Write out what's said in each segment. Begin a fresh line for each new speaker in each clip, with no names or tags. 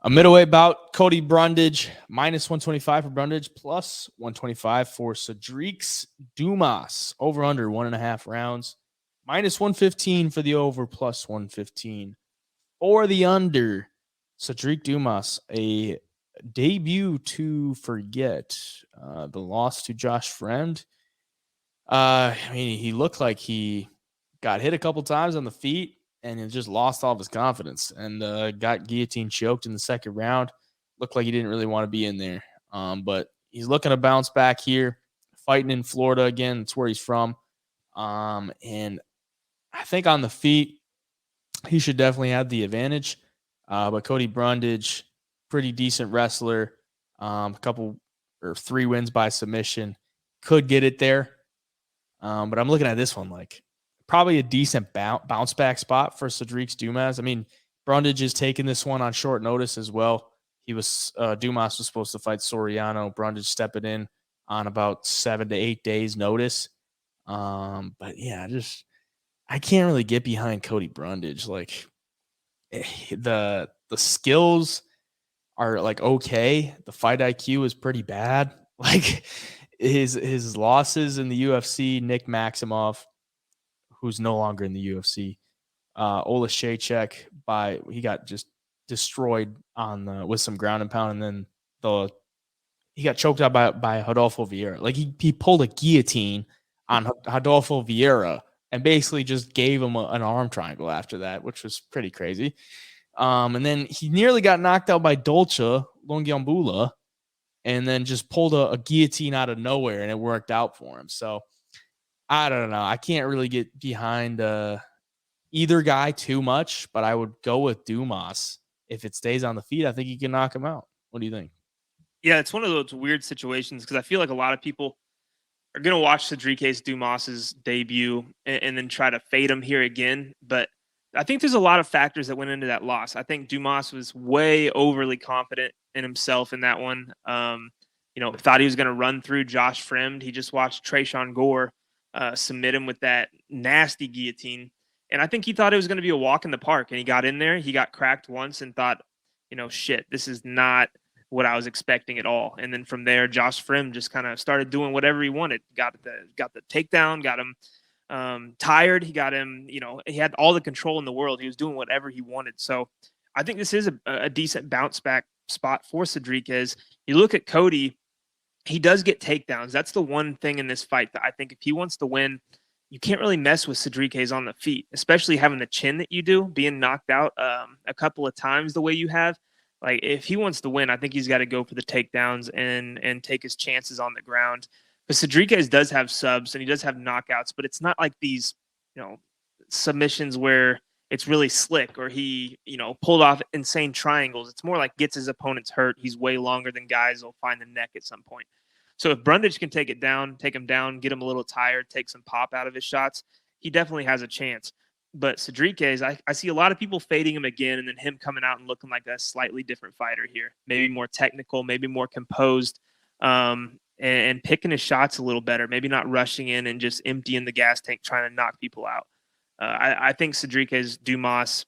A middleweight bout, Cody Brundage, minus 125 for Brundage, plus 125 for Sedrique Dumas. Over under 1.5 rounds. Minus 115 for the over, plus 115 for the under. Sedrique Dumas, a debut to forget. The loss to Josh Fremd. He looked like he got hit a couple times on the feet and he just lost all of his confidence and got guillotine choked in the second round. Looked like he didn't really want to be in there. But he's looking to bounce back here, fighting in Florida again. That's where he's from. And I think on the feet, he should definitely have the advantage. But Cody Brundage, pretty decent wrestler. A couple or 3 wins by submission. Could get it there. But I'm looking at this one like probably a decent bounce back spot for Sedrique Dumas. I mean, Brundage is taking this one on short notice as well. Dumas was supposed to fight Soriano. Brundage stepping in on about 7 to 8 days notice. But yeah, I can't really get behind Cody Brundage. Like the skills are like okay. The fight IQ is pretty bad. Like his losses in the UFC, Nick Maximov, who's no longer in the UFC, Olashaychuk, he got just destroyed with some ground and pound, and then he got choked out by Rodolfo Vieira. Like he pulled a guillotine on Rodolfo Vieira and basically just gave him an arm triangle after that, which was pretty crazy. And then he nearly got knocked out by Dolce Longiambula, and then just pulled a guillotine out of nowhere, and it worked out for him. So I don't know. I can't really get behind either guy too much, but I would go with Dumas. If it stays on the feet, I think he can knock him out. What do you think?
Yeah, it's one of those weird situations because I feel like a lot of people are going to watch Sedrique Dumas's debut and then try to fade him here again. But I think there's a lot of factors that went into that loss. I think Dumas was way overly confident in himself in that one. Thought he was going to run through Josh Fremd. He just watched Tresean Gore submit him with that nasty guillotine. And I think he thought it was going to be a walk in the park. And he got in there. He got cracked once and thought, shit, this is not what I was expecting at all. And then from there, Josh Fremd just kind of started doing whatever he wanted. Got the takedown, got him tired. He got him, he had all the control in the world. He was doing whatever he wanted. So I think this is a decent bounce back spot for Sedrique. You look at Cody, he does get takedowns. That's the one thing in this fight that I think if he wants to win, you can't really mess with Sedrique on the feet, especially having the chin that you do, being knocked out a couple of times the way you have. Like if he wants to win, I think he's got to go for the takedowns and take his chances on the ground. But Sedrique does have subs and he does have knockouts, but it's not like these, submissions where it's really slick or he, pulled off insane triangles. It's more like gets his opponents hurt. He's way longer than guys will find the neck at some point. So if Brundage can take him down, get him a little tired, take some pop out of his shots, he definitely has a chance. But Sedrique, I see a lot of people fading him again and then him coming out and looking like a slightly different fighter here. Maybe more technical, maybe more composed, and picking his shots a little better. Maybe not rushing in and just emptying the gas tank trying to knock people out. I think Sedrique Dumas,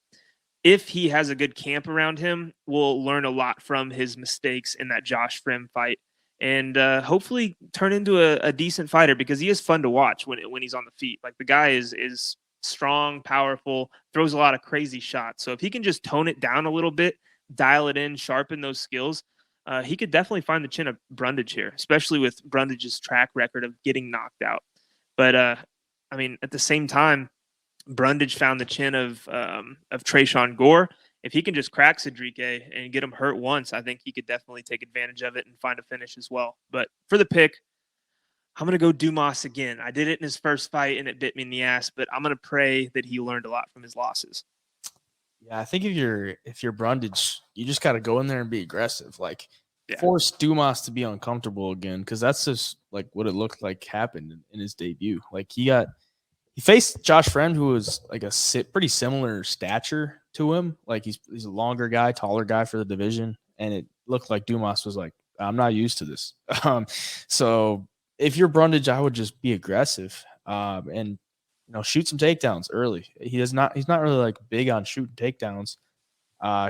if he has a good camp around him, will learn a lot from his mistakes in that Josh Fremd fight and hopefully turn into a decent fighter because he is fun to watch when he's on the feet. Like the guy is strong, powerful, throws a lot of crazy shots. So if he can just tone it down a little bit, dial it in, sharpen those skills, he could definitely find the chin of Brundage here, especially with Brundage's track record of getting knocked out. But at the same time, Brundage found the chin of Tresean Gore. If he can just crack Sedrique and get him hurt once, I think he could definitely take advantage of it and find a finish as well. But for the pick, I'm going to go Dumas again. I did it in his first fight and it bit me in the ass, but I'm going to pray that he learned a lot from his losses.
Yeah, I think if you're Brundage, you just got to go in there and be aggressive. Like force Dumas to be uncomfortable again because that's just like what it looked like happened in his debut. Like he faced Josh Fremd, who was like a pretty similar stature to him. Like he's a longer guy, taller guy for the division, and it looked like Dumas was like, I'm not used to this. So if you're Brundage, I would just be aggressive and shoot some takedowns early. He's not really like big on shooting takedowns.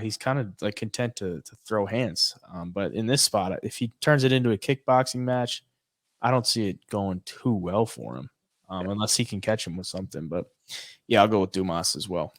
he's kind of like content to throw hands. But in this spot, if he turns it into a kickboxing match, I don't see it going too well for him, unless he can catch him with something. But yeah, I'll go with Dumas as well.